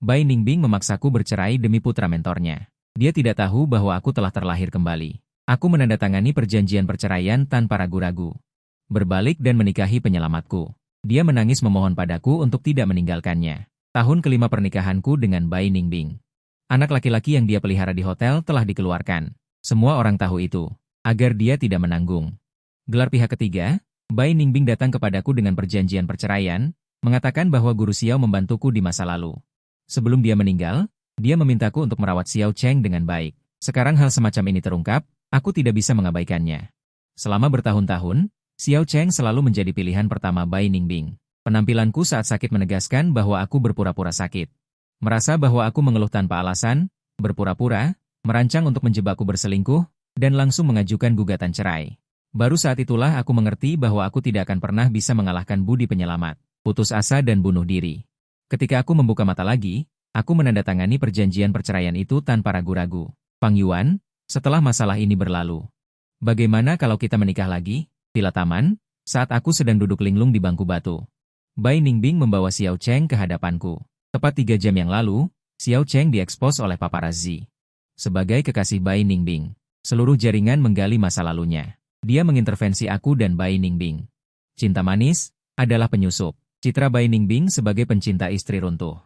Bai Ningbing memaksaku bercerai demi putra mentornya. Dia tidak tahu bahwa aku telah terlahir kembali. Aku menandatangani perjanjian perceraian tanpa ragu-ragu. Berbalik dan menikahi penyelamatku. Dia menangis memohon padaku untuk tidak meninggalkannya. Tahun kelima pernikahanku dengan Bai Ningbing. Anak laki-laki yang dia pelihara di hotel telah dikeluarkan. Semua orang tahu itu, agar dia tidak menanggung. Gelar pihak ketiga, Bai Ningbing datang kepadaku dengan perjanjian perceraian, mengatakan bahwa Guru Xiao membantuku di masa lalu. Sebelum dia meninggal, dia memintaku untuk merawat Xiao Cheng dengan baik. Sekarang hal semacam ini terungkap, aku tidak bisa mengabaikannya. Selama bertahun-tahun, Xiao Cheng selalu menjadi pilihan pertama Bai Ningbing. Penampilanku saat sakit menegaskan bahwa aku berpura-pura sakit. Merasa bahwa aku mengeluh tanpa alasan, berpura-pura, merancang untuk menjebakku berselingkuh, dan langsung mengajukan gugatan cerai. Baru saat itulah aku mengerti bahwa aku tidak akan pernah bisa mengalahkan budi penyelamat, putus asa dan bunuh diri. Ketika aku membuka mata lagi, aku menandatangani perjanjian perceraian itu tanpa ragu-ragu. Fang Yuan, setelah masalah ini berlalu, bagaimana kalau kita menikah lagi? Villa taman, saat aku sedang duduk linglung di bangku batu. Bai Ningbing membawa Xiao Cheng ke hadapanku. Tepat 3 jam yang lalu, Xiao Cheng diekspos oleh paparazzi. Sebagai kekasih Bai Ningbing, seluruh jaringan menggali masa lalunya. Dia mengintervensi aku dan Bai Ningbing. Cinta manis adalah penyusup. Citra Bai Ningbing sebagai pencinta istri runtuh.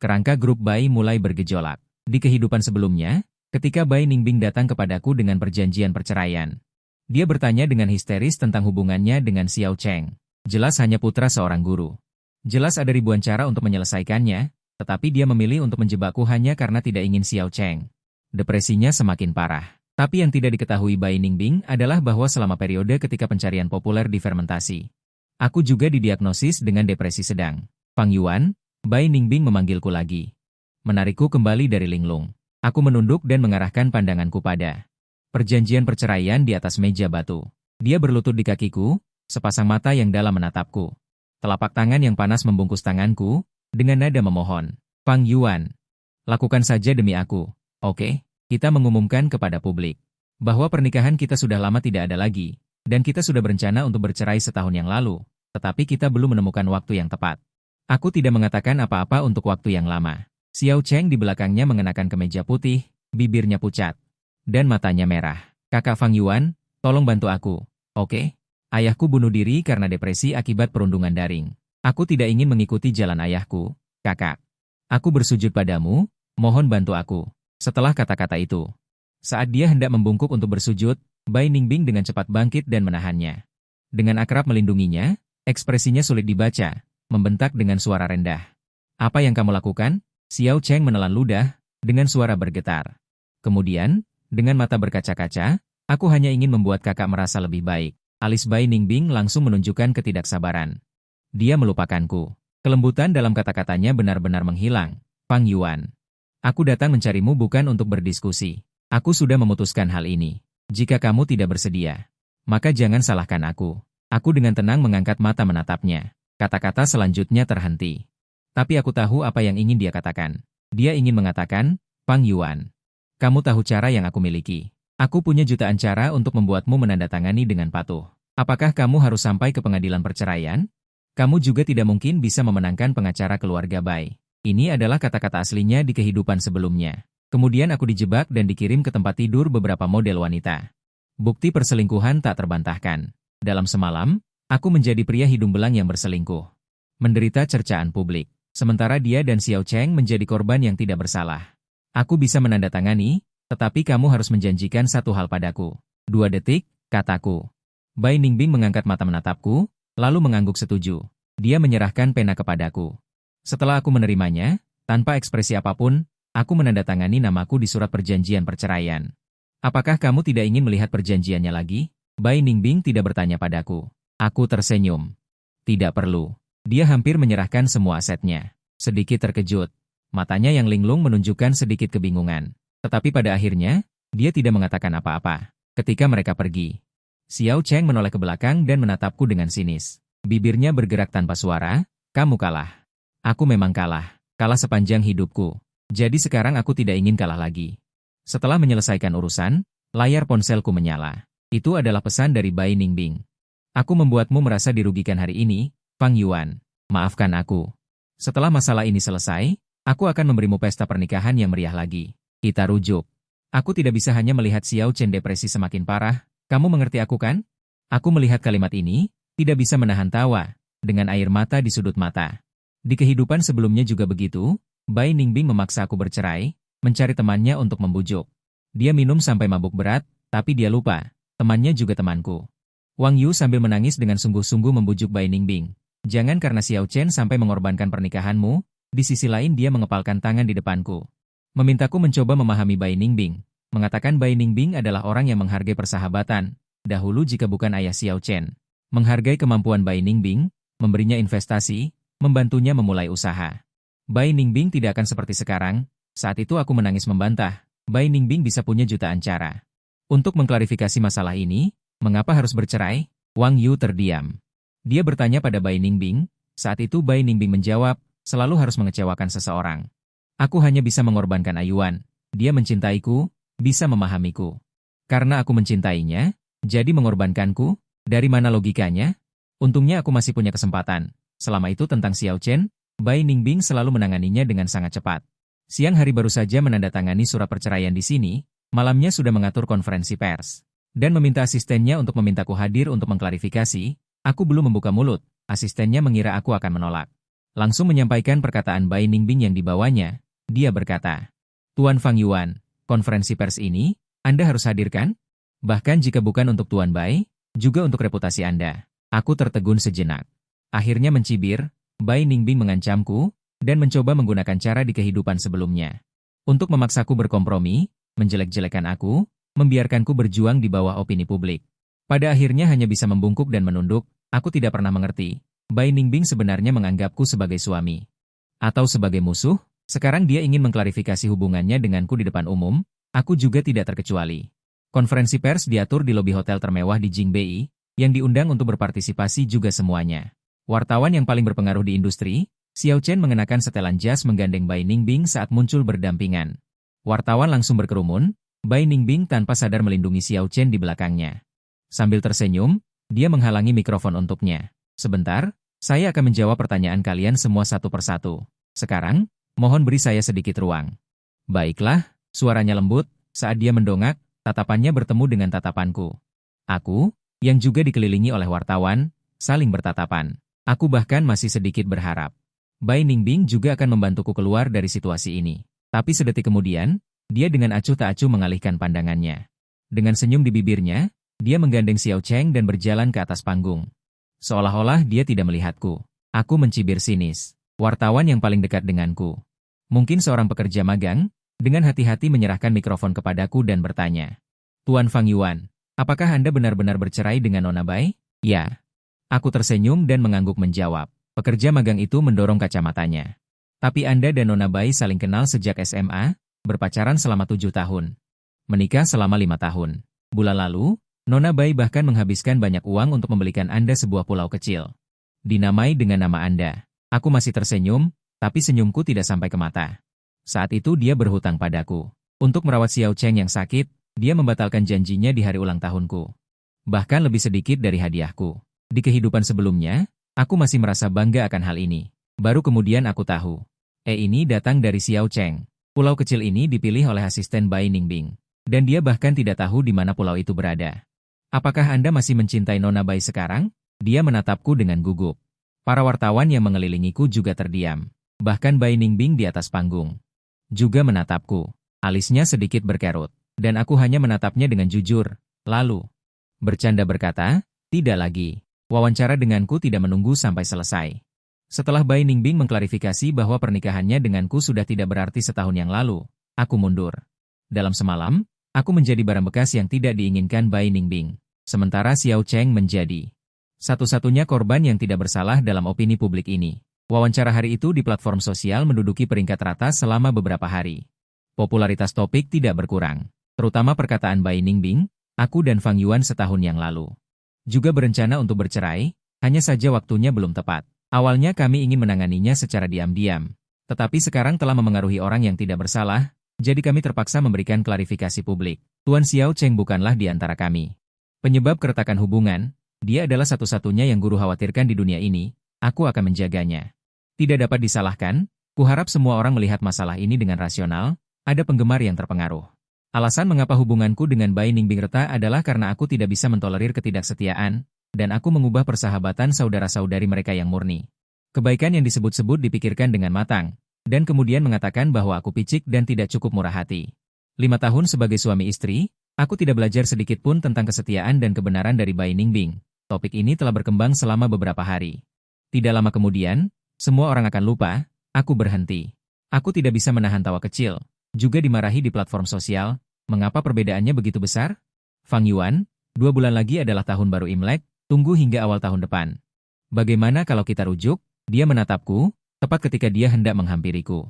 Kerangka grup Bai mulai bergejolak. Di kehidupan sebelumnya, ketika Bai Ningbing datang kepadaku dengan perjanjian perceraian, dia bertanya dengan histeris tentang hubungannya dengan Xiao Cheng. Jelas hanya putra seorang guru. Jelas ada ribuan cara untuk menyelesaikannya, tetapi dia memilih untuk menjebakku hanya karena tidak ingin Xiao Cheng. Depresinya semakin parah. Tapi yang tidak diketahui Bai Ningbing adalah bahwa selama periode ketika pencarian populer difermentasi, aku juga didiagnosis dengan depresi sedang. Fang Yuan, Bai Ningbing memanggilku lagi. Menarikku kembali dari linglung. Aku menunduk dan mengarahkan pandanganku pada perjanjian perceraian di atas meja batu. Dia berlutut di kakiku, sepasang mata yang dalam menatapku. Telapak tangan yang panas membungkus tanganku, dengan nada memohon. Fang Yuan, lakukan saja demi aku, oke? Kita mengumumkan kepada publik bahwa pernikahan kita sudah lama tidak ada lagi, dan kita sudah berencana untuk bercerai setahun yang lalu, tetapi kita belum menemukan waktu yang tepat. Aku tidak mengatakan apa-apa untuk waktu yang lama. Xiao Cheng di belakangnya mengenakan kemeja putih, bibirnya pucat, dan matanya merah. Kakak Fang Yuan, tolong bantu aku, oke? Ayahku bunuh diri karena depresi akibat perundungan daring. Aku tidak ingin mengikuti jalan ayahku, kakak. Aku bersujud padamu, mohon bantu aku. Setelah kata-kata itu, saat dia hendak membungkuk untuk bersujud, Bai Ningbing dengan cepat bangkit dan menahannya. Dengan akrab melindunginya, ekspresinya sulit dibaca, membentak dengan suara rendah. Apa yang kamu lakukan? Xiao Cheng menelan ludah, dengan suara bergetar. Kemudian, dengan mata berkaca-kaca, aku hanya ingin membuat kakak merasa lebih baik. Alis Bai Ningbing langsung menunjukkan ketidaksabaran. Dia melupakanku. Kelembutan dalam kata-katanya benar-benar menghilang. Fang Yuan. Aku datang mencarimu bukan untuk berdiskusi. Aku sudah memutuskan hal ini. Jika kamu tidak bersedia, maka jangan salahkan aku. Aku dengan tenang mengangkat mata menatapnya. Kata-kata selanjutnya terhenti. Tapi aku tahu apa yang ingin dia katakan. Dia ingin mengatakan, Fang Yuan, kamu tahu cara yang aku miliki. Aku punya jutaan cara untuk membuatmu menandatangani dengan patuh. Apakah kamu harus sampai ke pengadilan perceraian? Kamu juga tidak mungkin bisa memenangkan pengacara keluarga Bai. Ini adalah kata-kata aslinya di kehidupan sebelumnya. Kemudian aku dijebak dan dikirim ke tempat tidur beberapa model wanita. Bukti perselingkuhan tak terbantahkan. Dalam semalam, aku menjadi pria hidung belang yang berselingkuh. Menderita cercaan publik. Sementara dia dan Xiao Cheng menjadi korban yang tidak bersalah. Aku bisa menandatangani, tetapi kamu harus menjanjikan satu hal padaku. 2 detik, kataku. Bai Ningbing mengangkat mata menatapku, lalu mengangguk setuju. Dia menyerahkan pena kepadaku. Setelah aku menerimanya, tanpa ekspresi apapun, aku menandatangani namaku di surat perjanjian perceraian. Apakah kamu tidak ingin melihat perjanjiannya lagi? Bai Ningbing tidak bertanya padaku. Aku tersenyum. Tidak perlu. Dia hampir menyerahkan semua asetnya. Sedikit terkejut. Matanya yang linglung menunjukkan sedikit kebingungan. Tetapi pada akhirnya, dia tidak mengatakan apa-apa. Ketika mereka pergi, Xiao Cheng menoleh ke belakang dan menatapku dengan sinis. Bibirnya bergerak tanpa suara, kamu kalah. Aku memang kalah sepanjang hidupku. Jadi sekarang aku tidak ingin kalah lagi. Setelah menyelesaikan urusan, layar ponselku menyala. Itu adalah pesan dari Bai Ningbing. Aku membuatmu merasa dirugikan hari ini, Fang Yuan. Maafkan aku. Setelah masalah ini selesai, Aku akan memberimu pesta pernikahan yang meriah lagi. Kita rujuk. Aku tidak bisa hanya melihat Xiao Chen depresi semakin parah. Kamu mengerti aku kan? Aku melihat kalimat ini, tidak bisa menahan tawa, dengan air mata di sudut mata. Di kehidupan sebelumnya juga begitu, Bai Ningbing memaksa aku bercerai, mencari temannya untuk membujuk. Dia minum sampai mabuk berat, tapi dia lupa, temannya juga temanku. Wang Yu sambil menangis dengan sungguh-sungguh membujuk Bai Ningbing. Jangan karena Xiao Chen sampai mengorbankan pernikahanmu. Di sisi lain dia mengepalkan tangan di depanku. Memintaku mencoba memahami Bai Ningbing. Mengatakan Bai Ningbing adalah orang yang menghargai persahabatan. Dahulu jika bukan ayah Xiao Chen. Menghargai kemampuan Bai Ningbing, memberinya investasi, membantunya memulai usaha. Bai Ningbing tidak akan seperti sekarang. Saat itu aku menangis membantah. Bai Ningbing bisa punya jutaan cara. Untuk mengklarifikasi masalah ini, mengapa harus bercerai? Wang Yu terdiam. Dia bertanya pada Bai Ningbing. Saat itu Bai Ningbing menjawab, selalu harus mengecewakan seseorang. Aku hanya bisa mengorbankan Ayuan. Dia mencintaiku, bisa memahamiku. Karena aku mencintainya, jadi mengorbankanku. Dari mana logikanya? Untungnya aku masih punya kesempatan. Selama itu tentang Xiao Chen, Bai Ningbing selalu menanganinya dengan sangat cepat. Siang hari baru saja menandatangani surat perceraian di sini, malamnya sudah mengatur konferensi pers. Dan meminta asistennya untuk memintaku hadir untuk mengklarifikasi. Aku belum membuka mulut, asistennya mengira aku akan menolak. Langsung menyampaikan perkataan Bai Ningbing yang dibawanya. Dia berkata, Tuan Fang Yuan, konferensi pers ini, Anda harus hadirkan? Bahkan jika bukan untuk Tuan Bai, juga untuk reputasi Anda. Aku tertegun sejenak. Akhirnya mencibir, Bai Ningbing mengancamku, dan mencoba menggunakan cara di kehidupan sebelumnya. Untuk memaksaku berkompromi, menjelek-jelekan aku, membiarkanku berjuang di bawah opini publik. Pada akhirnya hanya bisa membungkuk dan menunduk, aku tidak pernah mengerti. Bai Ningbing sebenarnya menganggapku sebagai suami. Atau sebagai musuh, sekarang dia ingin mengklarifikasi hubungannya denganku di depan umum, aku juga tidak terkecuali. Konferensi pers diatur di lobi hotel termewah di Jingbei, yang diundang untuk berpartisipasi juga semuanya. Wartawan yang paling berpengaruh di industri, Xiao Chen mengenakan setelan jas menggandeng Bai Ningbing saat muncul berdampingan. Wartawan langsung berkerumun, Bai Ningbing tanpa sadar melindungi Xiao Chen di belakangnya. Sambil tersenyum, dia menghalangi mikrofon untuknya. Sebentar, saya akan menjawab pertanyaan kalian semua satu persatu. Sekarang, mohon beri saya sedikit ruang. Baiklah, suaranya lembut, saat dia mendongak, tatapannya bertemu dengan tatapanku. Aku, yang juga dikelilingi oleh wartawan, saling bertatapan. Aku bahkan masih sedikit berharap. Bai Ningbing juga akan membantuku keluar dari situasi ini. Tapi sedetik kemudian, dia dengan acuh tak acuh mengalihkan pandangannya. Dengan senyum di bibirnya, dia menggandeng Xiao Cheng dan berjalan ke atas panggung. Seolah-olah dia tidak melihatku. Aku mencibir sinis. Wartawan yang paling dekat denganku. Mungkin seorang pekerja magang, dengan hati-hati menyerahkan mikrofon kepadaku dan bertanya. Tuan Fang Yuan, apakah Anda benar-benar bercerai dengan Nona Bai? Ya. Aku tersenyum dan mengangguk menjawab. Pekerja magang itu mendorong kacamatanya. Tapi Anda dan Nona Bai saling kenal sejak SMA, berpacaran selama 7 tahun. Menikah selama 5 tahun. Bulan lalu, Nona Bai bahkan menghabiskan banyak uang untuk membelikan Anda sebuah pulau kecil. Dinamai dengan nama Anda. Aku masih tersenyum, tapi senyumku tidak sampai ke mata. Saat itu dia berhutang padaku. Untuk merawat Xiao Cheng yang sakit, dia membatalkan janjinya di hari ulang tahunku. Bahkan lebih sedikit dari hadiahku. Di kehidupan sebelumnya, aku masih merasa bangga akan hal ini. Baru kemudian aku tahu. Ini datang dari Xiao Cheng. Pulau kecil ini dipilih oleh asisten Bai Ningbing. Dan dia bahkan tidak tahu di mana pulau itu berada. Apakah Anda masih mencintai Nona Bai sekarang? Dia menatapku dengan gugup. Para wartawan yang mengelilingiku juga terdiam. Bahkan Bai Ningbing di atas panggung juga menatapku. Alisnya sedikit berkerut. Dan aku hanya menatapnya dengan jujur. Lalu, bercanda berkata, tidak lagi. Wawancara denganku tidak menunggu sampai selesai. Setelah Bai Ningbing mengklarifikasi bahwa pernikahannya denganku sudah tidak berarti setahun yang lalu, aku mundur. Dalam semalam, aku menjadi barang bekas yang tidak diinginkan Bai Ningbing. Sementara Xiao Cheng menjadi satu-satunya korban yang tidak bersalah dalam opini publik ini. Wawancara hari itu di platform sosial menduduki peringkat teratas selama beberapa hari. Popularitas topik tidak berkurang, terutama perkataan Bai Ningbing, aku dan Fang Yuan setahun yang lalu. Juga berencana untuk bercerai, hanya saja waktunya belum tepat. Awalnya kami ingin menanganinya secara diam-diam, tetapi sekarang telah memengaruhi orang yang tidak bersalah, jadi kami terpaksa memberikan klarifikasi publik. Tuan Xiao Cheng bukanlah di antara kami. Penyebab keretakan hubungan, dia adalah satu-satunya yang guru khawatirkan di dunia ini, aku akan menjaganya. Tidak dapat disalahkan, Kuharap semua orang melihat masalah ini dengan rasional, ada penggemar yang terpengaruh. Alasan mengapa hubunganku dengan Bai Ningbing retak adalah karena aku tidak bisa mentolerir ketidaksetiaan, dan aku mengubah persahabatan saudara-saudari mereka yang murni. Kebaikan yang disebut-sebut dipikirkan dengan matang, dan kemudian mengatakan bahwa aku picik dan tidak cukup murah hati. 5 tahun sebagai suami istri, aku tidak belajar sedikit pun tentang kesetiaan dan kebenaran dari Bai Ningbing. Topik ini telah berkembang selama beberapa hari. Tidak lama kemudian, semua orang akan lupa, aku berhenti. Aku tidak bisa menahan tawa kecil, juga dimarahi di platform sosial. Mengapa perbedaannya begitu besar? Fang Yuan, 2 bulan lagi adalah tahun baru Imlek, tunggu hingga awal tahun depan. Bagaimana kalau kita rujuk? Dia menatapku, tepat ketika dia hendak menghampiriku.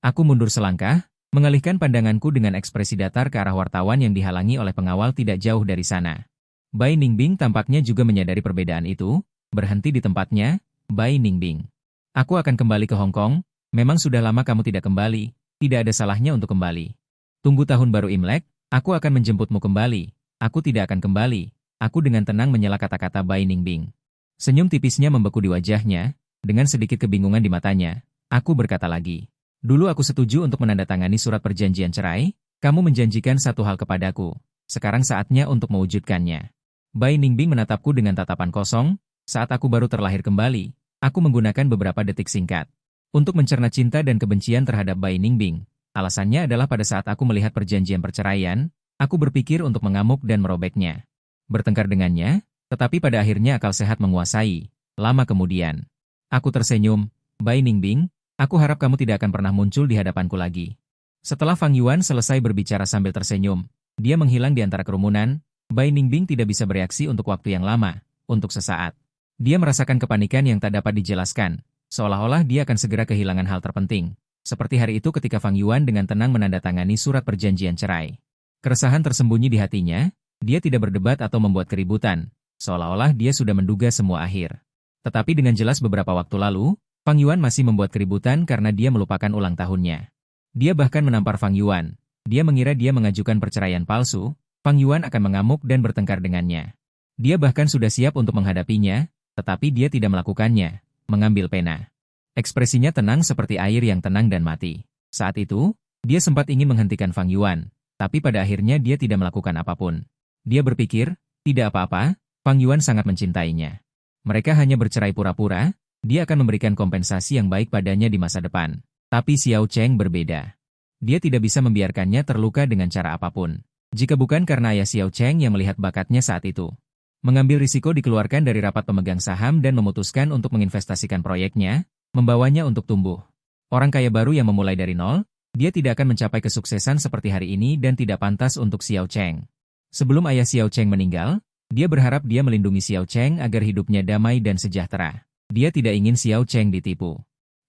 Aku mundur selangkah, mengalihkan pandanganku dengan ekspresi datar ke arah wartawan yang dihalangi oleh pengawal tidak jauh dari sana. Bai Ningbing tampaknya juga menyadari perbedaan itu, berhenti di tempatnya. Bai Ningbing, aku akan kembali ke Hong Kong, memang sudah lama kamu tidak kembali, tidak ada salahnya untuk kembali. Tunggu tahun baru Imlek, aku akan menjemputmu kembali. Aku tidak akan kembali. Aku dengan tenang menyela kata-kata Bai Ningbing. Senyum tipisnya membeku di wajahnya, dengan sedikit kebingungan di matanya. Aku berkata lagi. Dulu aku setuju untuk menandatangani surat perjanjian cerai, kamu menjanjikan satu hal kepadaku. Sekarang saatnya untuk mewujudkannya. Bai Ningbing menatapku dengan tatapan kosong, saat aku baru terlahir kembali, aku menggunakan beberapa detik singkat untuk mencerna cinta dan kebencian terhadap Bai Ningbing. Alasannya adalah pada saat aku melihat perjanjian perceraian, aku berpikir untuk mengamuk dan merobeknya. Bertengkar dengannya, tetapi pada akhirnya akal sehat menguasai. Lama kemudian, aku tersenyum, Bai Ningbing, aku harap kamu tidak akan pernah muncul di hadapanku lagi. Setelah Fang Yuan selesai berbicara sambil tersenyum, dia menghilang di antara kerumunan. Bai Ningbing tidak bisa bereaksi untuk waktu yang lama, untuk sesaat. Dia merasakan kepanikan yang tak dapat dijelaskan, seolah-olah dia akan segera kehilangan hal terpenting. Seperti hari itu ketika Fang Yuan dengan tenang menandatangani surat perjanjian cerai. Keresahan tersembunyi di hatinya, dia tidak berdebat atau membuat keributan, seolah-olah dia sudah menduga semua akhir. Tetapi dengan jelas beberapa waktu lalu, Fang Yuan masih membuat keributan karena dia melupakan ulang tahunnya. Dia bahkan menampar Fang Yuan. Dia mengira dia mengajukan perceraian palsu, Fang Yuan akan mengamuk dan bertengkar dengannya. Dia bahkan sudah siap untuk menghadapinya, tetapi dia tidak melakukannya, mengambil pena. Ekspresinya tenang seperti air yang tenang dan mati. Saat itu, dia sempat ingin menghentikan Fang Yuan, tapi pada akhirnya dia tidak melakukan apapun. Dia berpikir, tidak apa-apa, Fang Yuan sangat mencintainya. Mereka hanya bercerai pura-pura, dia akan memberikan kompensasi yang baik padanya di masa depan. Tapi Xiao Cheng berbeda. Dia tidak bisa membiarkannya terluka dengan cara apapun. Jika bukan karena ayah Xiao Cheng yang melihat bakatnya saat itu. Mengambil risiko dikeluarkan dari rapat pemegang saham dan memutuskan untuk menginvestasikan proyeknya, membawanya untuk tumbuh. Orang kaya baru yang memulai dari nol, dia tidak akan mencapai kesuksesan seperti hari ini dan tidak pantas untuk Xiao Cheng. Sebelum ayah Xiao Cheng meninggal, dia berharap dia melindungi Xiao Cheng agar hidupnya damai dan sejahtera. Dia tidak ingin Xiao Cheng ditipu.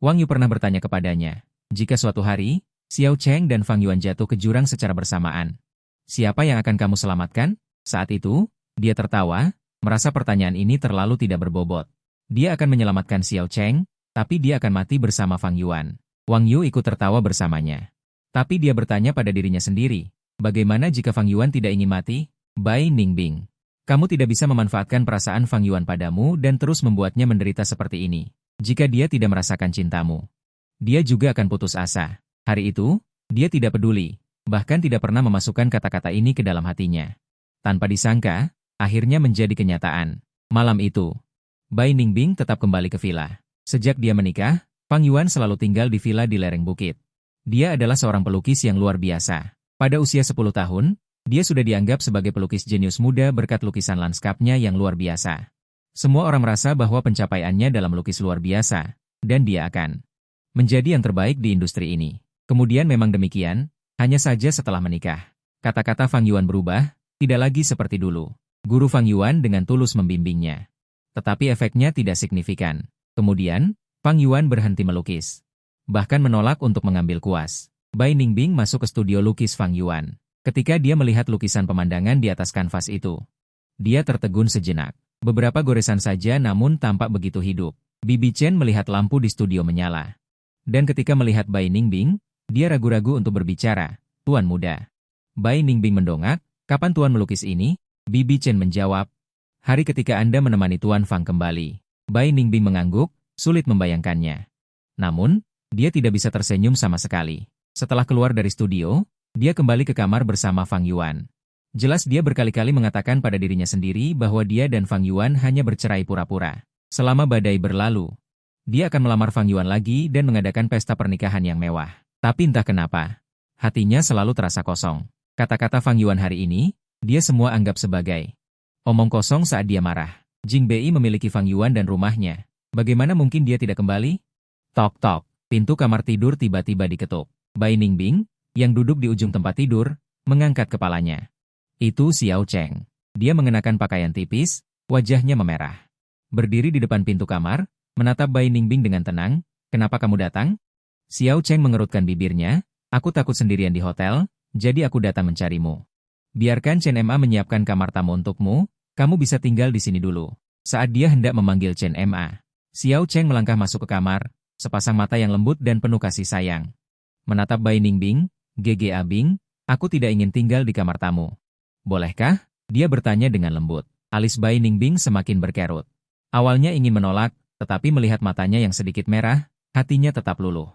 Wang Yu pernah bertanya kepadanya, jika suatu hari, Xiao Cheng dan Fang Yuan jatuh ke jurang secara bersamaan, siapa yang akan kamu selamatkan? Saat itu, dia tertawa, merasa pertanyaan ini terlalu tidak berbobot. Dia akan menyelamatkan Xiao Cheng, tapi dia akan mati bersama Fang Yuan. Wang Yu ikut tertawa bersamanya. Tapi dia bertanya pada dirinya sendiri, bagaimana jika Fang Yuan tidak ingin mati? Bai Ningbing, kamu tidak bisa memanfaatkan perasaan Fang Yuan padamu dan terus membuatnya menderita seperti ini. Jika dia tidak merasakan cintamu, dia juga akan putus asa. Hari itu, dia tidak peduli, bahkan tidak pernah memasukkan kata-kata ini ke dalam hatinya. Tanpa disangka, akhirnya menjadi kenyataan. Malam itu, Bai Ningbing tetap kembali ke villa. Sejak dia menikah, Fang Yuan selalu tinggal di villa di lereng bukit. Dia adalah seorang pelukis yang luar biasa. Pada usia 10 tahun, dia sudah dianggap sebagai pelukis jenius muda berkat lukisan lanskapnya yang luar biasa. Semua orang merasa bahwa pencapaiannya dalam melukis luar biasa, dan dia akan menjadi yang terbaik di industri ini. Kemudian memang demikian, hanya saja setelah menikah. Kata-kata Fang Yuan berubah, tidak lagi seperti dulu. Guru Fang Yuan dengan tulus membimbingnya. Tetapi efeknya tidak signifikan. Kemudian, Fang Yuan berhenti melukis. Bahkan menolak untuk mengambil kuas. Bai Ningbing masuk ke studio lukis Fang Yuan. Ketika dia melihat lukisan pemandangan di atas kanvas itu, dia tertegun sejenak. Beberapa goresan saja namun tampak begitu hidup. Bibi Chen melihat lampu di studio menyala. Dan ketika melihat Bai Ningbing, dia ragu-ragu untuk berbicara. Tuan muda. Bai Ningbing mendongak, kapan Tuan melukis ini? Bibi Chen menjawab, hari ketika Anda menemani Tuan Fang kembali. Bai Ningbing mengangguk, sulit membayangkannya. Namun, Dia tidak bisa tersenyum sama sekali. Setelah keluar dari studio, dia kembali ke kamar bersama Fang Yuan. Jelas dia berkali-kali mengatakan pada dirinya sendiri bahwa dia dan Fang Yuan hanya bercerai pura-pura. Selama badai berlalu, dia akan melamar Fang Yuan lagi dan mengadakan pesta pernikahan yang mewah. Tapi entah kenapa, hatinya selalu terasa kosong. Kata-kata Fang Yuan hari ini, dia semua anggap sebagai omong kosong saat dia marah. Jing Bei memiliki Fang Yuan dan rumahnya. Bagaimana mungkin dia tidak kembali? Tok-tok, pintu kamar tidur tiba-tiba diketuk. Bai Ningbing, yang duduk di ujung tempat tidur, mengangkat kepalanya. Itu Xiao Cheng. Dia mengenakan pakaian tipis, wajahnya memerah. Berdiri di depan pintu kamar, menatap Bai Ningbing dengan tenang. Kenapa kamu datang? Xiao Cheng mengerutkan bibirnya. Aku takut sendirian di hotel, jadi aku datang mencarimu. Biarkan Chen Ma menyiapkan kamar tamu untukmu, kamu bisa tinggal di sini dulu. Saat dia hendak memanggil Chen Ma, Xiao Cheng melangkah masuk ke kamar, sepasang mata yang lembut dan penuh kasih sayang. Menatap Bai Ningbing, GGA Bing, aku tidak ingin tinggal di kamar tamu. Bolehkah? Dia bertanya dengan lembut. Alis Bai Ningbing semakin berkerut. Awalnya ingin menolak, tetapi melihat matanya yang sedikit merah, hatinya tetap luluh.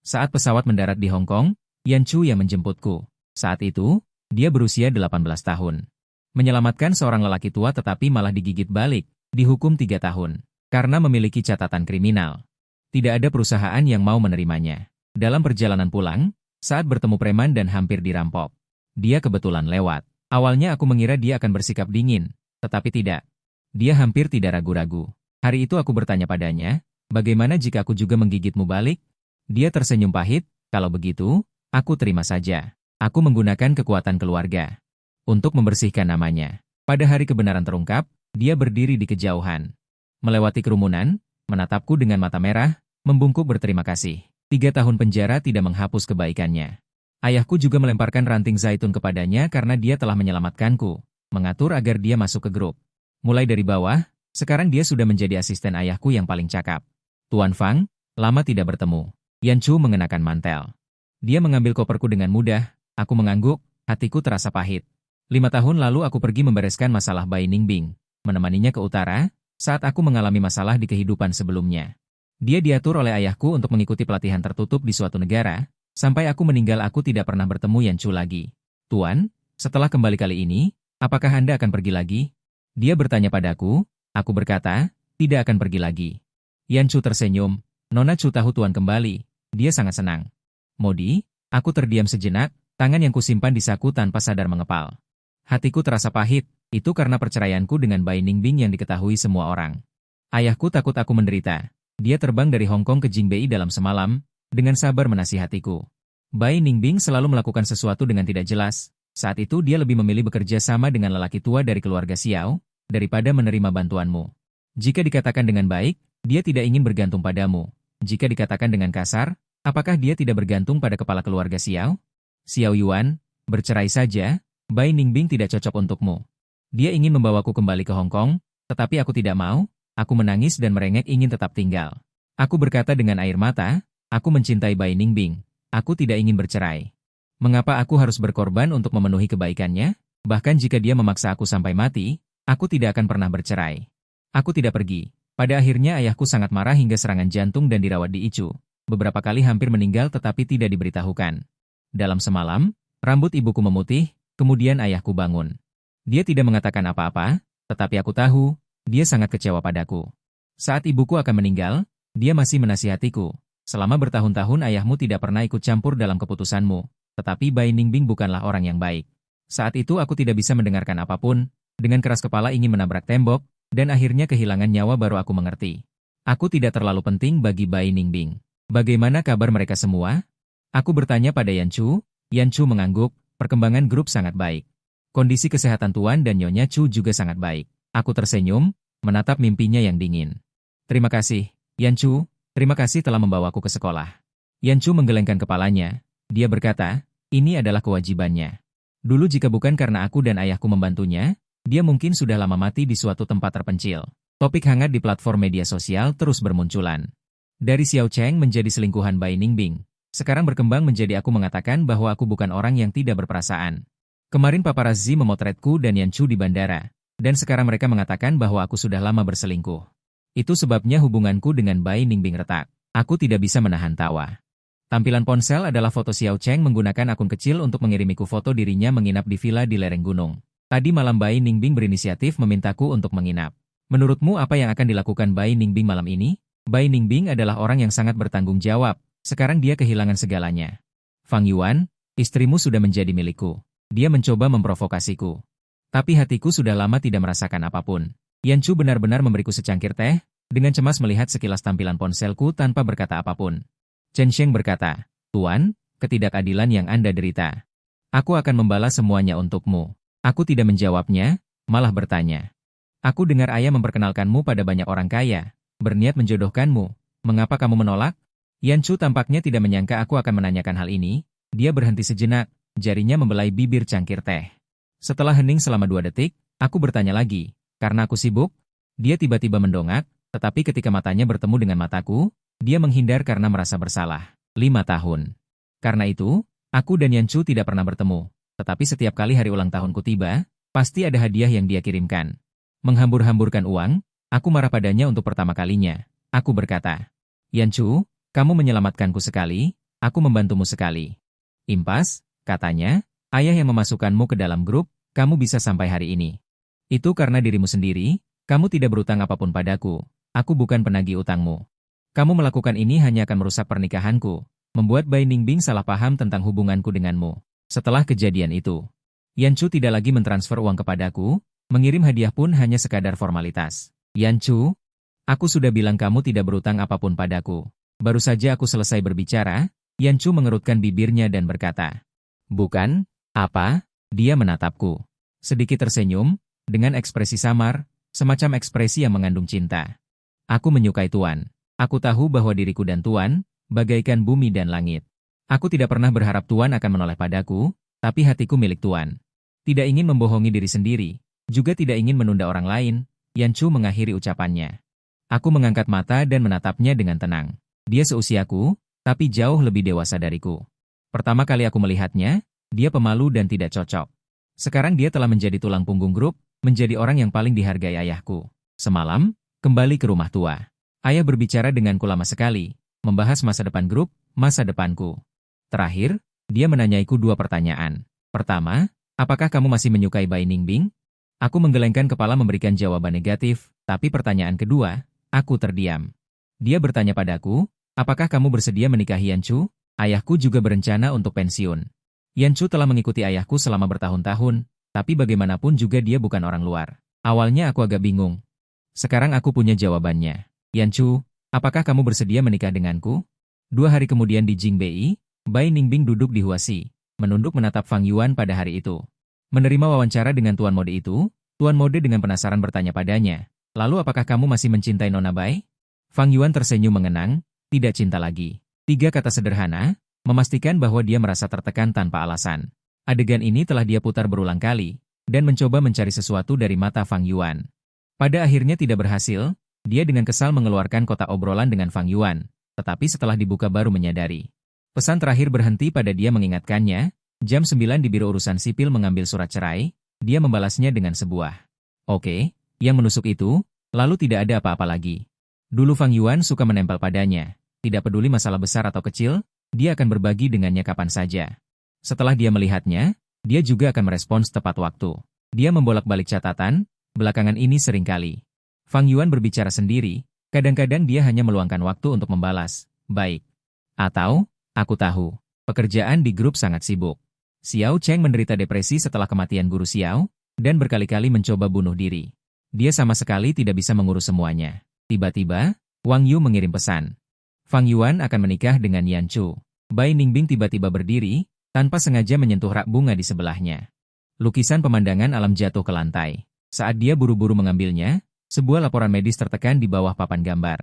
Saat pesawat mendarat di Hong Kong, Yan Chu yang menjemputku. Saat itu, dia berusia 18 tahun. Menyelamatkan seorang lelaki tua tetapi malah digigit balik, dihukum 3 tahun. Karena memiliki catatan kriminal. Tidak ada perusahaan yang mau menerimanya. Dalam perjalanan pulang, saat bertemu preman dan hampir dirampok, dia kebetulan lewat. Awalnya aku mengira dia akan bersikap dingin, tetapi tidak. Dia hampir tidak ragu-ragu. Hari itu aku bertanya padanya, bagaimana jika aku juga menggigitmu balik? Dia tersenyum pahit, kalau begitu, aku terima saja. Aku menggunakan kekuatan keluarga untuk membersihkan namanya. Pada hari kebenaran terungkap, dia berdiri di kejauhan. Melewati kerumunan, menatapku dengan mata merah, membungkuk berterima kasih. 3 tahun penjara tidak menghapus kebaikannya. Ayahku juga melemparkan ranting zaitun kepadanya karena dia telah menyelamatkanku, mengatur agar dia masuk ke grup. Mulai dari bawah, sekarang dia sudah menjadi asisten ayahku yang paling cakap. Tuan Fang, lama tidak bertemu. Yan Chu mengenakan mantel. Dia mengambil koperku dengan mudah, aku mengangguk, hatiku terasa pahit. 5 tahun lalu aku pergi membereskan masalah Bai Ningbing, menemaninya ke utara, saat aku mengalami masalah di kehidupan sebelumnya. Dia diatur oleh ayahku untuk mengikuti pelatihan tertutup di suatu negara, sampai aku meninggal aku tidak pernah bertemu Yan Chu lagi. Tuan, setelah kembali kali ini, apakah Anda akan pergi lagi? Dia bertanya padaku, aku berkata, tidak akan pergi lagi. Yan Chu tersenyum, Nona Chu tahu Tuan kembali, dia sangat senang. Modi, aku terdiam sejenak, tangan yang kusimpan di saku tanpa sadar mengepal. Hatiku terasa pahit, itu karena perceraianku dengan Bai Ningbing yang diketahui semua orang. Ayahku takut aku menderita. Dia terbang dari Hong Kong ke Jing Bei dalam semalam, dengan sabar menasihatiku. Bai Ningbing selalu melakukan sesuatu dengan tidak jelas. Saat itu dia lebih memilih bekerja sama dengan lelaki tua dari keluarga Xiao, daripada menerima bantuanmu. Jika dikatakan dengan baik, dia tidak ingin bergantung padamu. Jika dikatakan dengan kasar, apakah dia tidak bergantung pada kepala keluarga Xiao? Xiao Yuan, bercerai saja, Bai Ningbing tidak cocok untukmu. Dia ingin membawaku kembali ke Hong Kong, tetapi aku tidak mau. Aku menangis dan merengek ingin tetap tinggal. Aku berkata dengan air mata, aku mencintai Bai Ningbing. Aku tidak ingin bercerai. Mengapa aku harus berkorban untuk memenuhi kebaikannya? Bahkan jika dia memaksa aku sampai mati, aku tidak akan pernah bercerai. Aku tidak pergi. Pada akhirnya ayahku sangat marah hingga serangan jantung dan dirawat di ICU. Beberapa kali hampir meninggal tetapi tidak diberitahukan. Dalam semalam, rambut ibuku memutih, kemudian ayahku bangun. Dia tidak mengatakan apa-apa, tetapi aku tahu, dia sangat kecewa padaku. Saat ibuku akan meninggal, dia masih menasihatiku. Selama bertahun-tahun ayahmu tidak pernah ikut campur dalam keputusanmu, tetapi Bai Ningbing bukanlah orang yang baik. Saat itu aku tidak bisa mendengarkan apapun, dengan keras kepala ingin menabrak tembok, dan akhirnya kehilangan nyawa baru aku mengerti. Aku tidak terlalu penting bagi Bai Ningbing. Bagaimana kabar mereka semua? Aku bertanya pada Yan Chu. Yan Chu mengangguk, perkembangan grup sangat baik. Kondisi kesehatan Tuan dan Nyonya Chu juga sangat baik. Aku tersenyum, menatap mimpinya yang dingin. Terima kasih, Yan Chu, terima kasih telah membawaku ke sekolah. Yan Chu menggelengkan kepalanya. Dia berkata, ini adalah kewajibannya. Dulu jika bukan karena aku dan ayahku membantunya, dia mungkin sudah lama mati di suatu tempat terpencil. Topik hangat di platform media sosial terus bermunculan. Dari Xiao Cheng menjadi selingkuhan Bai Ningbing, sekarang berkembang menjadi aku mengatakan bahwa aku bukan orang yang tidak berperasaan. Kemarin paparazzi memotretku dan Yan Chu di bandara, dan sekarang mereka mengatakan bahwa aku sudah lama berselingkuh. Itu sebabnya hubunganku dengan Bai Ningbing retak. Aku tidak bisa menahan tawa. Tampilan ponsel adalah foto Xiao Cheng menggunakan akun kecil untuk mengirimiku foto dirinya menginap di villa di lereng gunung. Tadi malam Bai Ningbing berinisiatif memintaku untuk menginap. Menurutmu apa yang akan dilakukan Bai Ningbing malam ini? Bai Ningbing adalah orang yang sangat bertanggung jawab. Sekarang dia kehilangan segalanya. Fang Yuan, istrimu sudah menjadi milikku. Dia mencoba memprovokasiku. Tapi hatiku sudah lama tidak merasakan apapun. Yan Chu benar-benar memberiku secangkir teh, dengan cemas melihat sekilas tampilan ponselku tanpa berkata apapun. Chen Sheng berkata, Tuan, ketidakadilan yang Anda derita. Aku akan membalas semuanya untukmu. Aku tidak menjawabnya, malah bertanya. Aku dengar ayah memperkenalkanmu pada banyak orang kaya, berniat menjodohkanmu. Mengapa kamu menolak? Yan Chu tampaknya tidak menyangka aku akan menanyakan hal ini. Dia berhenti sejenak, jarinya membelai bibir cangkir teh. Setelah hening selama 2 detik, aku bertanya lagi. Karena aku sibuk? Dia tiba-tiba mendongak, tetapi ketika matanya bertemu dengan mataku, dia menghindar karena merasa bersalah. 5 tahun. Karena itu, aku dan Yan Chu tidak pernah bertemu. Tetapi setiap kali hari ulang tahunku tiba, pasti ada hadiah yang dia kirimkan. Menghambur-hamburkan uang, aku marah padanya untuk pertama kalinya. Aku berkata, Yan Chu, kamu menyelamatkanku sekali, aku membantumu sekali. Impas, katanya, ayah yang memasukkanmu ke dalam grup, kamu bisa sampai hari ini. Itu karena dirimu sendiri, kamu tidak berutang apapun padaku, aku bukan penagih utangmu. Kamu melakukan ini hanya akan merusak pernikahanku, membuat Bai Ningbing salah paham tentang hubunganku denganmu. Setelah kejadian itu, Yan Chu tidak lagi mentransfer uang kepadaku, mengirim hadiah pun hanya sekadar formalitas. Yan Chu, aku sudah bilang kamu tidak berutang apapun padaku. Baru saja aku selesai berbicara, Yan Chu mengerutkan bibirnya dan berkata, bukan, apa? Dia menatapku. Sedikit tersenyum, dengan ekspresi samar, semacam ekspresi yang mengandung cinta. Aku menyukai Tuan. Aku tahu bahwa diriku dan Tuan, bagaikan bumi dan langit. Aku tidak pernah berharap Tuan akan menoleh padaku, tapi hatiku milik Tuan. Tidak ingin membohongi diri sendiri, juga tidak ingin menunda orang lain, Yan Chu mengakhiri ucapannya. Aku mengangkat mata dan menatapnya dengan tenang. Dia seusiaku, tapi jauh lebih dewasa dariku. Pertama kali aku melihatnya, dia pemalu dan tidak cocok. Sekarang dia telah menjadi tulang punggung grup, menjadi orang yang paling dihargai ayahku. Semalam, kembali ke rumah tua. Ayah berbicara denganku lama sekali, membahas masa depan grup, masa depanku. Terakhir, dia menanyaiku 2 pertanyaan. Pertama, apakah kamu masih menyukai Bai Ningbing? Aku menggelengkan kepala memberikan jawaban negatif, tapi pertanyaan kedua, aku terdiam. Dia bertanya padaku, apakah kamu bersedia menikahi Yan Chu? Ayahku juga berencana untuk pensiun. Yan Chu telah mengikuti ayahku selama bertahun-tahun, tapi bagaimanapun juga dia bukan orang luar. Awalnya aku agak bingung. Sekarang aku punya jawabannya. Yan Chu, apakah kamu bersedia menikah denganku? 2 hari kemudian di Jingbei, Bai Ningbing duduk di Huasi, menunduk menatap Fang Yuan pada hari itu. Menerima wawancara dengan Tuan Mode itu, Tuan Mode dengan penasaran bertanya padanya, lalu apakah kamu masih mencintai Nona Bai? Fang Yuan tersenyum mengenang, tidak cinta lagi. 3 kata sederhana, memastikan bahwa dia merasa tertekan tanpa alasan. Adegan ini telah dia putar berulang kali, dan mencoba mencari sesuatu dari mata Fang Yuan. Pada akhirnya tidak berhasil, dia dengan kesal mengeluarkan kotak obrolan dengan Fang Yuan, tetapi setelah dibuka baru menyadari. Pesan terakhir berhenti pada dia mengingatkannya, jam 9 di Biro Urusan Sipil mengambil surat cerai, dia membalasnya dengan sebuah oke, yang menusuk itu, lalu tidak ada apa-apa lagi. Dulu Fang Yuan suka menempel padanya, tidak peduli masalah besar atau kecil, dia akan berbagi dengannya kapan saja. Setelah dia melihatnya, dia juga akan merespons tepat waktu. Dia membolak-balik catatan, belakangan ini seringkali. Fang Yuan berbicara sendiri, kadang-kadang dia hanya meluangkan waktu untuk membalas, baik. Atau, aku tahu, pekerjaan di grup sangat sibuk. Xiao Cheng menderita depresi setelah kematian guru Xiao, dan berkali-kali mencoba bunuh diri. Dia sama sekali tidak bisa mengurus semuanya. Tiba-tiba, Wang Yu mengirim pesan. Fang Yuan akan menikah dengan Yan Chu. Bai Ningbing tiba-tiba berdiri, tanpa sengaja menyentuh rak bunga di sebelahnya. Lukisan pemandangan alam jatuh ke lantai. Saat dia buru-buru mengambilnya, sebuah laporan medis tertekan di bawah papan gambar.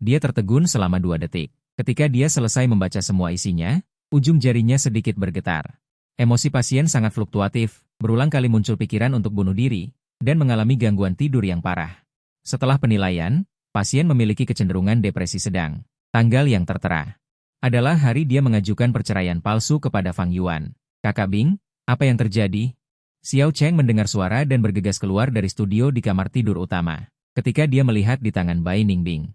Dia tertegun selama 2 detik. Ketika dia selesai membaca semua isinya, ujung jarinya sedikit bergetar. Emosi pasien sangat fluktuatif, berulang kali muncul pikiran untuk bunuh diri, dan mengalami gangguan tidur yang parah. Setelah penilaian, pasien memiliki kecenderungan depresi sedang. Tanggal yang tertera adalah hari dia mengajukan perceraian palsu kepada Fang Yuan. Kakak Bing, apa yang terjadi? Xiao Cheng mendengar suara dan bergegas keluar dari studio di kamar tidur utama. Ketika dia melihat di tangan Bai Ningbing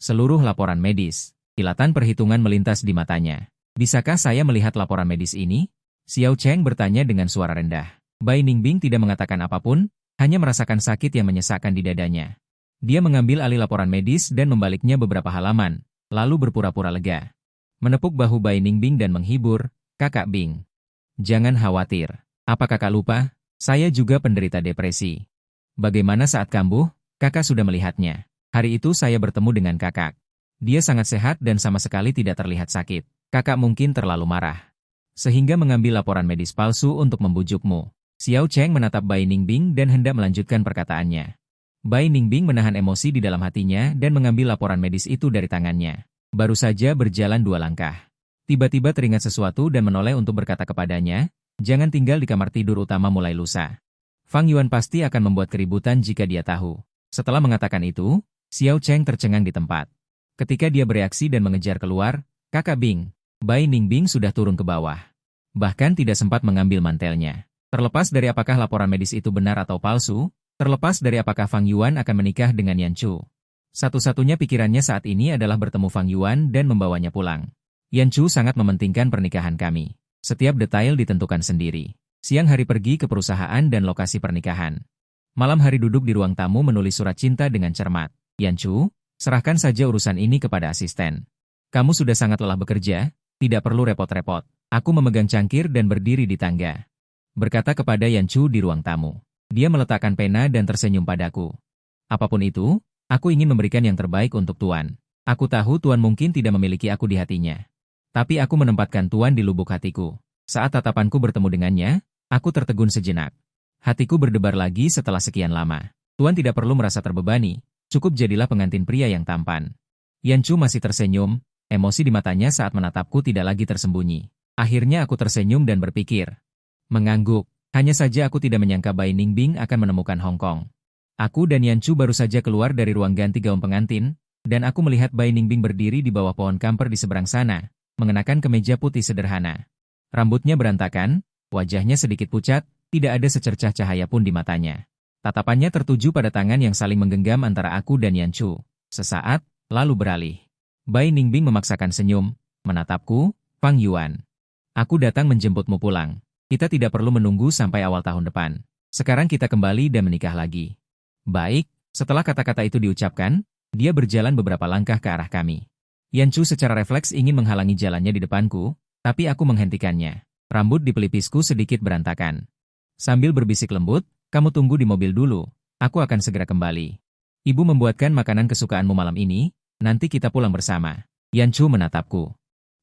seluruh laporan medis. Kilatan perhitungan melintas di matanya. Bisakah saya melihat laporan medis ini? Xiao Cheng bertanya dengan suara rendah. Bai Ningbing tidak mengatakan apapun, hanya merasakan sakit yang menyesakkan di dadanya. Dia mengambil alih laporan medis dan membaliknya beberapa halaman, lalu berpura-pura lega. Menepuk bahu Bai Ningbing dan menghibur, "Kakak Bing. Jangan khawatir. Apa kakak lupa? Saya juga penderita depresi. Bagaimana saat kambuh? Kakak sudah melihatnya. Hari itu saya bertemu dengan kakak. Dia sangat sehat dan sama sekali tidak terlihat sakit. Kakak mungkin terlalu marah, sehingga mengambil laporan medis palsu untuk membujukmu." Xiao Cheng menatap Bai Ningbing dan hendak melanjutkan perkataannya. Bai Ningbing menahan emosi di dalam hatinya dan mengambil laporan medis itu dari tangannya. Baru saja berjalan 2 langkah. Tiba-tiba teringat sesuatu dan menoleh untuk berkata kepadanya, "Jangan tinggal di kamar tidur utama mulai lusa. Fang Yuan pasti akan membuat keributan jika dia tahu." Setelah mengatakan itu, Xiao Cheng tercengang di tempat. Ketika dia bereaksi dan mengejar keluar, "Kakak Bing." Bai Ningbing sudah turun ke bawah. Bahkan tidak sempat mengambil mantelnya. Terlepas dari apakah laporan medis itu benar atau palsu, terlepas dari apakah Fang Yuan akan menikah dengan Yan Chu, satu-satunya pikirannya saat ini adalah bertemu Fang Yuan dan membawanya pulang. Yan Chu sangat mementingkan pernikahan kami. Setiap detail ditentukan sendiri. Siang hari pergi ke perusahaan dan lokasi pernikahan. Malam hari duduk di ruang tamu menulis surat cinta dengan cermat. "Yan Chu, serahkan saja urusan ini kepada asisten. Kamu sudah sangat lelah bekerja, tidak perlu repot-repot." Aku memegang cangkir dan berdiri di tangga. Berkata kepada Yan Chu di ruang tamu. Dia meletakkan pena dan tersenyum padaku. "Apapun itu, aku ingin memberikan yang terbaik untuk Tuan. Aku tahu Tuan mungkin tidak memiliki aku di hatinya. Tapi aku menempatkan Tuan di lubuk hatiku. Saat tatapanku bertemu dengannya, aku tertegun sejenak. Hatiku berdebar lagi setelah sekian lama. Tuan tidak perlu merasa terbebani, cukup jadilah pengantin pria yang tampan." Yan Chu masih tersenyum, emosi di matanya saat menatapku tidak lagi tersembunyi. Akhirnya aku tersenyum dan berpikir. Mengangguk, hanya saja aku tidak menyangka Bai Ningbing akan menemukan Hong Kong. Aku dan Yan Chu baru saja keluar dari ruang ganti gaun pengantin, dan aku melihat Bai Ningbing berdiri di bawah pohon kamper di seberang sana, mengenakan kemeja putih sederhana. Rambutnya berantakan, wajahnya sedikit pucat, tidak ada secercah cahaya pun di matanya. Tatapannya tertuju pada tangan yang saling menggenggam antara aku dan Yan Chu. Sesaat, lalu beralih. Bai Ningbing memaksakan senyum, menatapku, "Fang Yuan. Aku datang menjemputmu pulang. Kita tidak perlu menunggu sampai awal tahun depan. Sekarang kita kembali dan menikah lagi." "Baik." Setelah kata-kata itu diucapkan, dia berjalan beberapa langkah ke arah kami. Yan Chu secara refleks ingin menghalangi jalannya di depanku, tapi aku menghentikannya. Rambut di pelipisku sedikit berantakan. Sambil berbisik lembut, "Kamu tunggu di mobil dulu, aku akan segera kembali. Ibu membuatkan makanan kesukaanmu malam ini, nanti kita pulang bersama." Yan Chu menatapku.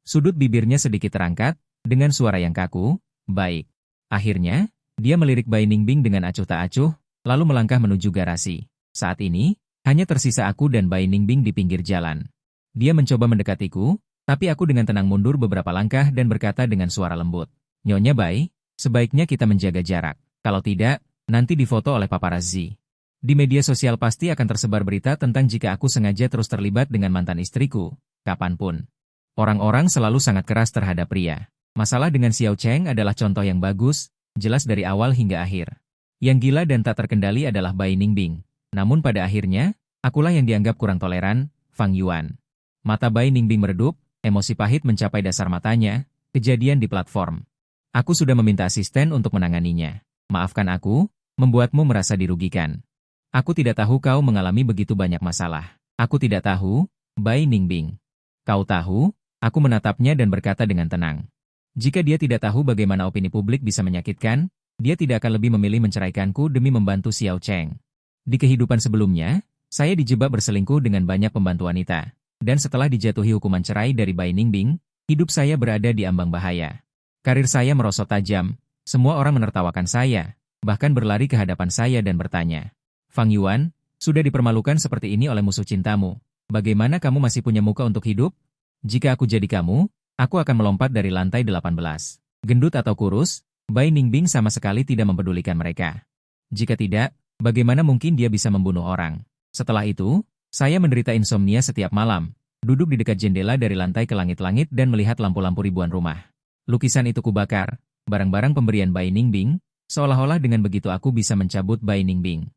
Sudut bibirnya sedikit terangkat, dengan suara yang kaku, "Baik." Akhirnya, dia melirik Bai Ningbing dengan acuh tak acuh, lalu melangkah menuju garasi. Saat ini, hanya tersisa aku dan Bai Ningbing di pinggir jalan. Dia mencoba mendekatiku, tapi aku dengan tenang mundur beberapa langkah dan berkata dengan suara lembut, "Nyonya Bai, sebaiknya kita menjaga jarak. Kalau tidak, nanti difoto oleh paparazzi. Di media sosial pasti akan tersebar berita tentang jika aku sengaja terus terlibat dengan mantan istriku, kapanpun." Orang-orang selalu sangat keras terhadap pria. Masalah dengan Xiao Cheng adalah contoh yang bagus, jelas dari awal hingga akhir. Yang gila dan tak terkendali adalah Bai Ningbing. Namun pada akhirnya, akulah yang dianggap kurang toleran, Fang Yuan. Mata Bai Ningbing meredup, emosi pahit mencapai dasar matanya, kejadian di platform. Aku sudah meminta asisten untuk menanganinya. Maafkan aku, membuatmu merasa dirugikan. Aku tidak tahu kau mengalami begitu banyak masalah. Aku tidak tahu, Bai Ningbing. Kau tahu? Aku menatapnya dan berkata dengan tenang. Jika dia tidak tahu bagaimana opini publik bisa menyakitkan, dia tidak akan lebih memilih menceraikanku demi membantu Xiao Cheng. Di kehidupan sebelumnya, saya dijebak berselingkuh dengan banyak pembantu wanita. Dan setelah dijatuhi hukuman cerai dari Bai Ningbing, hidup saya berada di ambang bahaya. Karir saya merosot tajam, semua orang menertawakan saya, bahkan berlari ke hadapan saya dan bertanya, "Fang Yuan, sudah dipermalukan seperti ini oleh musuh cintamu. Bagaimana kamu masih punya muka untuk hidup? Jika aku jadi kamu, aku akan melompat dari lantai 18. Gendut atau kurus, Bai Ningbing sama sekali tidak mempedulikan mereka. Jika tidak, bagaimana mungkin dia bisa membunuh orang? Setelah itu, saya menderita insomnia setiap malam, duduk di dekat jendela dari lantai ke langit-langit dan melihat lampu-lampu ribuan rumah. Lukisan itu kubakar, barang-barang pemberian Bai Ningbing, seolah-olah dengan begitu aku bisa mencabut Bai Ningbing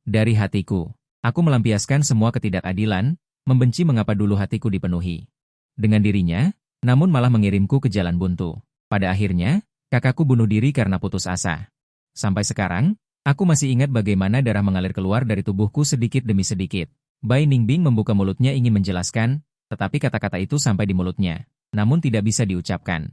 dari hatiku. Aku melampiaskan semua ketidakadilan, membenci mengapa dulu hatiku dipenuhi dengan dirinya, namun malah mengirimku ke jalan buntu. Pada akhirnya, kakakku bunuh diri karena putus asa. Sampai sekarang, aku masih ingat bagaimana darah mengalir keluar dari tubuhku sedikit demi sedikit. Bai Ningbing membuka mulutnya ingin menjelaskan, tetapi kata-kata itu sampai di mulutnya, namun tidak bisa diucapkan.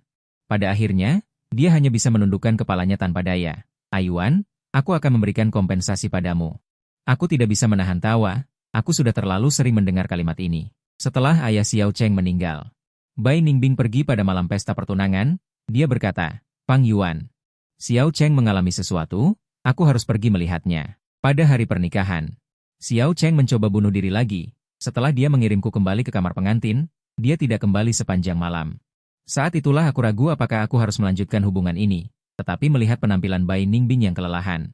Pada akhirnya, dia hanya bisa menundukkan kepalanya tanpa daya. Ayuan, aku akan memberikan kompensasi padamu. Aku tidak bisa menahan tawa, aku sudah terlalu sering mendengar kalimat ini. Setelah ayah Xiao Cheng meninggal, Bai Ningbing pergi pada malam pesta pertunangan, dia berkata, Fang Yuan. Xiao Cheng mengalami sesuatu, aku harus pergi melihatnya. Pada hari pernikahan, Xiao Cheng mencoba bunuh diri lagi. Setelah dia mengirimku kembali ke kamar pengantin, dia tidak kembali sepanjang malam. Saat itulah aku ragu apakah aku harus melanjutkan hubungan ini. Tetapi melihat penampilan Bai Ningbing yang kelelahan,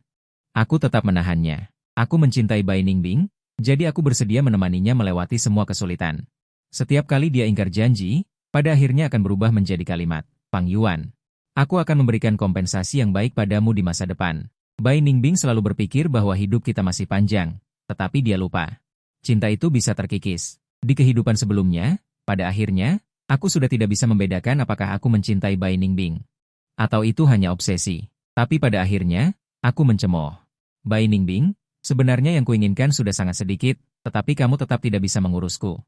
aku tetap menahannya. Aku mencintai Bai Ningbing, jadi aku bersedia menemaninya melewati semua kesulitan. Setiap kali dia ingkar janji, pada akhirnya akan berubah menjadi kalimat, Fang Yuan. Aku akan memberikan kompensasi yang baik padamu di masa depan. Bai Ningbing selalu berpikir bahwa hidup kita masih panjang, tetapi dia lupa. Cinta itu bisa terkikis. Di kehidupan sebelumnya, pada akhirnya, aku sudah tidak bisa membedakan apakah aku mencintai Bai Ningbing atau itu hanya obsesi. Tapi pada akhirnya, aku mencemooh. Bai Ningbing, sebenarnya yang kuinginkan sudah sangat sedikit, tetapi kamu tetap tidak bisa mengurusku.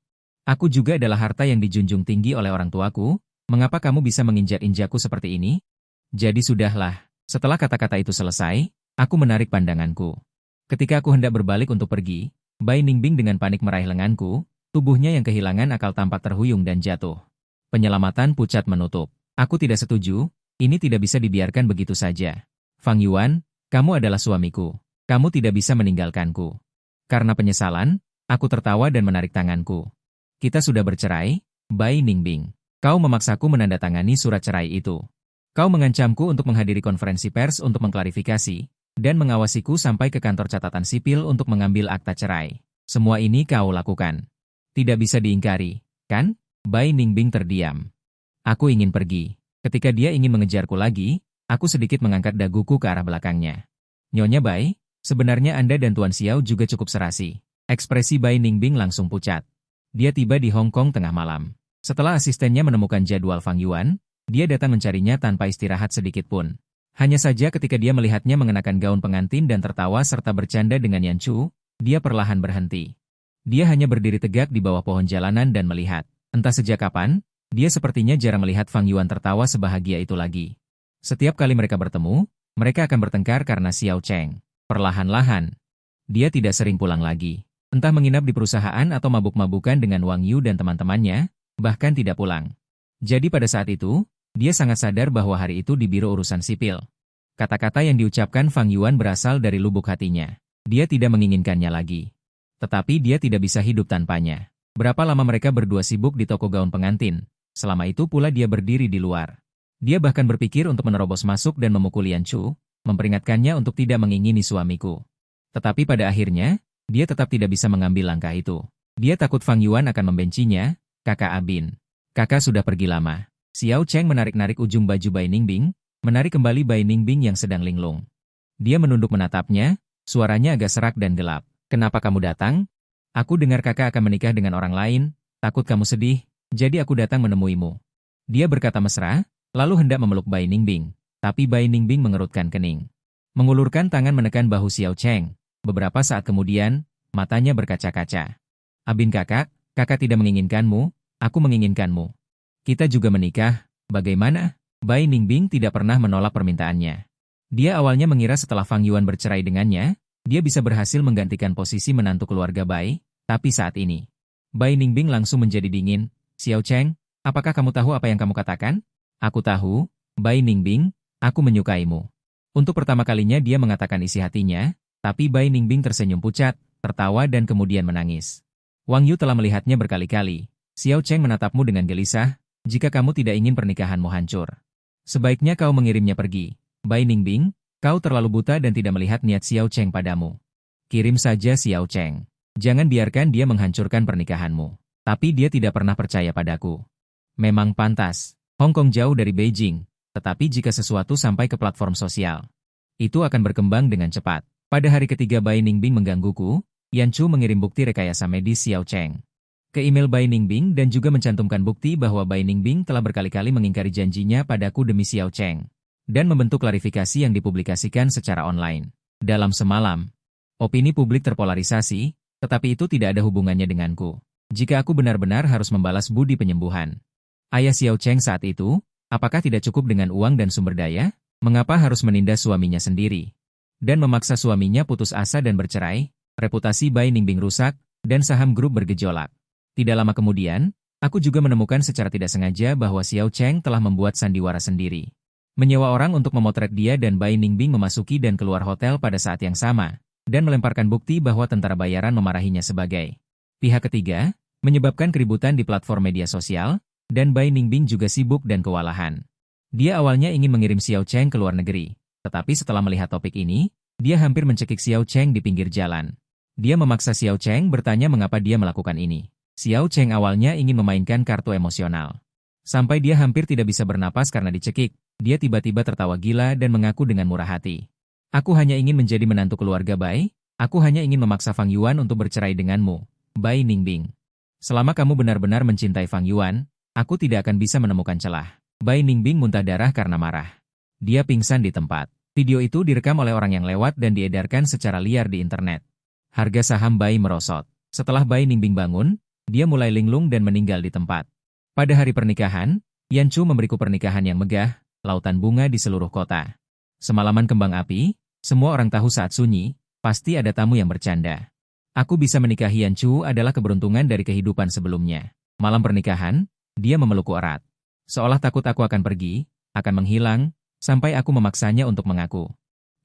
Aku juga adalah harta yang dijunjung tinggi oleh orang tuaku, mengapa kamu bisa menginjak-injakku seperti ini? Jadi sudahlah. Setelah kata-kata itu selesai, aku menarik pandanganku. Ketika aku hendak berbalik untuk pergi, Bai Ningbing dengan panik meraih lenganku, tubuhnya yang kehilangan akal tampak terhuyung dan jatuh. Penyelamatan pucat menutup. Aku tidak setuju. Ini tidak bisa dibiarkan begitu saja. Fang Yuan, kamu adalah suamiku. Kamu tidak bisa meninggalkanku. Karena penyesalan, aku tertawa dan menarik tanganku. Kita sudah bercerai, Bai Ningbing. Kau memaksaku menandatangani surat cerai itu. Kau mengancamku untuk menghadiri konferensi pers untuk mengklarifikasi, dan mengawasiku sampai ke kantor catatan sipil untuk mengambil akta cerai. Semua ini kau lakukan. Tidak bisa diingkari, kan? Bai Ningbing terdiam. Aku ingin pergi. Ketika dia ingin mengejarku lagi, aku sedikit mengangkat daguku ke arah belakangnya. Nyonya Bai, sebenarnya Anda dan Tuan Xiao juga cukup serasi. Ekspresi Bai Ningbing langsung pucat. Dia tiba di Hong Kong tengah malam. Setelah asistennya menemukan jadwal Fang Yuan, dia datang mencarinya tanpa istirahat sedikit pun. Hanya saja ketika dia melihatnya mengenakan gaun pengantin dan tertawa serta bercanda dengan Yan Chu, dia perlahan berhenti. Dia hanya berdiri tegak di bawah pohon jalanan dan melihat. Entah sejak kapan, dia sepertinya jarang melihat Fang Yuan tertawa sebahagia itu lagi. Setiap kali mereka bertemu, mereka akan bertengkar karena Xiao Cheng. Perlahan-lahan, dia tidak sering pulang lagi. Entah menginap di perusahaan atau mabuk-mabukan dengan Wang Yu dan teman-temannya, bahkan tidak pulang. Jadi pada saat itu, dia sangat sadar bahwa hari itu di Biro Urusan Sipil. Kata-kata yang diucapkan Fang Yuan berasal dari lubuk hatinya. Dia tidak menginginkannya lagi. Tetapi dia tidak bisa hidup tanpanya. Berapa lama mereka berdua sibuk di toko gaun pengantin. Selama itu pula dia berdiri di luar. Dia bahkan berpikir untuk menerobos masuk dan memukul Yan Chu, memperingatkannya untuk tidak mengingini suamiku. Tetapi pada akhirnya, dia tetap tidak bisa mengambil langkah itu. Dia takut Fang Yuan akan membencinya, kakak Abin. Kakak sudah pergi lama. Xiao Cheng menarik-narik ujung baju Bai Ningbing, menarik kembali Bai Ningbing yang sedang linglung. Dia menunduk menatapnya, suaranya agak serak dan gelap. Kenapa kamu datang? Aku dengar kakak akan menikah dengan orang lain, takut kamu sedih. Jadi aku datang menemuimu. Dia berkata mesra, lalu hendak memeluk Bai Ningbing. Tapi Bai Ningbing mengerutkan kening. Mengulurkan tangan menekan bahu Xiao Cheng. Beberapa saat kemudian, matanya berkaca-kaca. Abin kakak, kakak tidak menginginkanmu, aku menginginkanmu. Kita juga menikah, bagaimana? Bai Ningbing tidak pernah menolak permintaannya. Dia awalnya mengira setelah Fang Yuan bercerai dengannya, dia bisa berhasil menggantikan posisi menantu keluarga Bai, tapi saat ini, Bai Ningbing langsung menjadi dingin. Xiao Cheng, apakah kamu tahu apa yang kamu katakan? Aku tahu, Bai Ningbing, aku menyukaimu. Untuk pertama kalinya dia mengatakan isi hatinya, tapi Bai Ningbing tersenyum pucat, tertawa dan kemudian menangis. Wang Yu telah melihatnya berkali-kali. Xiao Cheng menatapmu dengan gelisah, jika kamu tidak ingin pernikahanmu hancur. Sebaiknya kau mengirimnya pergi. Bai Ningbing, kau terlalu buta dan tidak melihat niat Xiao Cheng padamu. Kirim saja Xiao Cheng. Jangan biarkan dia menghancurkan pernikahanmu. Tapi dia tidak pernah percaya padaku. Memang pantas, Hong Kong jauh dari Beijing, tetapi jika sesuatu sampai ke platform sosial, itu akan berkembang dengan cepat. Pada hari ketiga Bai Ningbing menggangguku, Yan Chu mengirim bukti rekayasa medis Xiao Cheng. ke email Bai Ningbing dan juga mencantumkan bukti bahwa Bai Ningbing telah berkali-kali mengingkari janjinya padaku demi Xiao Cheng, dan membentuk klarifikasi yang dipublikasikan secara online. Dalam semalam, opini publik terpolarisasi, tetapi itu tidak ada hubungannya denganku. Jika aku benar-benar harus membalas budi penyembuhan ayah Xiao Cheng saat itu, apakah tidak cukup dengan uang dan sumber daya? Mengapa harus menindas suaminya sendiri? Dan memaksa suaminya putus asa dan bercerai? Reputasi Bai Ningbing rusak, dan saham grup bergejolak. Tidak lama kemudian, aku juga menemukan secara tidak sengaja bahwa Xiao Cheng telah membuat sandiwara sendiri. Menyewa orang untuk memotret dia dan Bai Ningbing memasuki dan keluar hotel pada saat yang sama, dan melemparkan bukti bahwa tentara bayaran memarahinya sebagai pihak ketiga, menyebabkan keributan di platform media sosial, dan Bai Ningbing juga sibuk dan kewalahan. Dia awalnya ingin mengirim Xiao Cheng ke luar negeri, tetapi setelah melihat topik ini, dia hampir mencekik Xiao Cheng di pinggir jalan. Dia memaksa Xiao Cheng bertanya mengapa dia melakukan ini. Xiao Cheng awalnya ingin memainkan kartu emosional. Sampai dia hampir tidak bisa bernapas karena dicekik, dia tiba-tiba tertawa gila dan mengaku dengan murah hati. Aku hanya ingin menjadi menantu keluarga Bai, aku hanya ingin memaksa Fang Yuan untuk bercerai denganmu, Bai Ningbing. Selama kamu benar-benar mencintai Fang Yuan, aku tidak akan bisa menemukan celah. Bai Ningbing muntah darah karena marah. Dia pingsan di tempat. Video itu direkam oleh orang yang lewat dan diedarkan secara liar di internet. Harga saham Bai merosot. Setelah Bai Ningbing bangun, dia mulai linglung dan meninggal di tempat. Pada hari pernikahan, Yan Chu memberiku pernikahan yang megah, lautan bunga di seluruh kota. Semalaman kembang api, semua orang tahu saat sunyi, pasti ada tamu yang bercanda. Aku bisa menikahi Yan Chu adalah keberuntungan dari kehidupan sebelumnya. Malam pernikahan, dia memelukku erat. Seolah takut aku akan pergi, akan menghilang, sampai aku memaksanya untuk mengaku.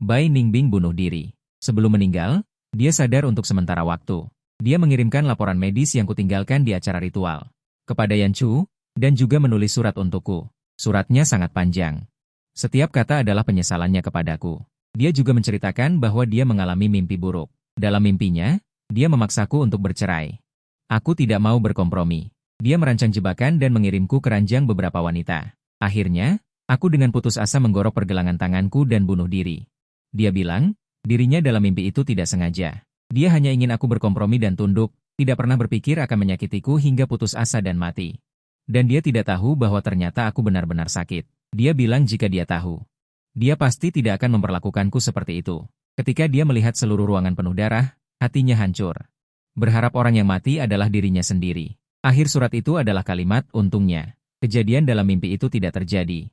Bai Ningbing bunuh diri. Sebelum meninggal, dia sadar untuk sementara waktu. Dia mengirimkan laporan medis yang kutinggalkan di acara ritual kepada Yan Chu, dan juga menulis surat untukku. Suratnya sangat panjang. Setiap kata adalah penyesalannya kepadaku. Dia juga menceritakan bahwa dia mengalami mimpi buruk. Dalam mimpinya, dia memaksaku untuk bercerai. Aku tidak mau berkompromi. Dia merancang jebakan dan mengirimku ke ranjang beberapa wanita. Akhirnya, aku dengan putus asa menggorok pergelangan tanganku dan bunuh diri. Dia bilang, dirinya dalam mimpi itu tidak sengaja. Dia hanya ingin aku berkompromi dan tunduk, tidak pernah berpikir akan menyakitiku hingga putus asa dan mati. Dan dia tidak tahu bahwa ternyata aku benar-benar sakit. Dia bilang jika dia tahu, dia pasti tidak akan memperlakukanku seperti itu. Ketika dia melihat seluruh ruangan penuh darah, hatinya hancur. Berharap orang yang mati adalah dirinya sendiri. Akhir surat itu adalah kalimat, untungnya. Kejadian dalam mimpi itu tidak terjadi.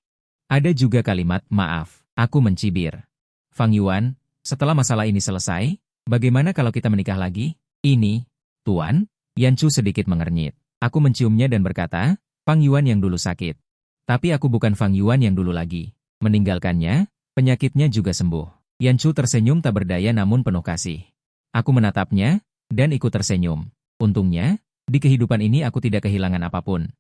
Ada juga kalimat, maaf, aku mencibir. Fang Yuan, setelah masalah ini selesai, bagaimana kalau kita menikah lagi? Ini, Tuan, Yan Chu sedikit mengernyit. Aku menciumnya dan berkata, Fang Yuan yang dulu sakit. Tapi aku bukan Fang Yuan yang dulu lagi. Meninggalkannya, penyakitnya juga sembuh. Yan Chu tersenyum tak berdaya namun penuh kasih. Aku menatapnya, dan ikut tersenyum. Untungnya, di kehidupan ini aku tidak kehilangan apapun.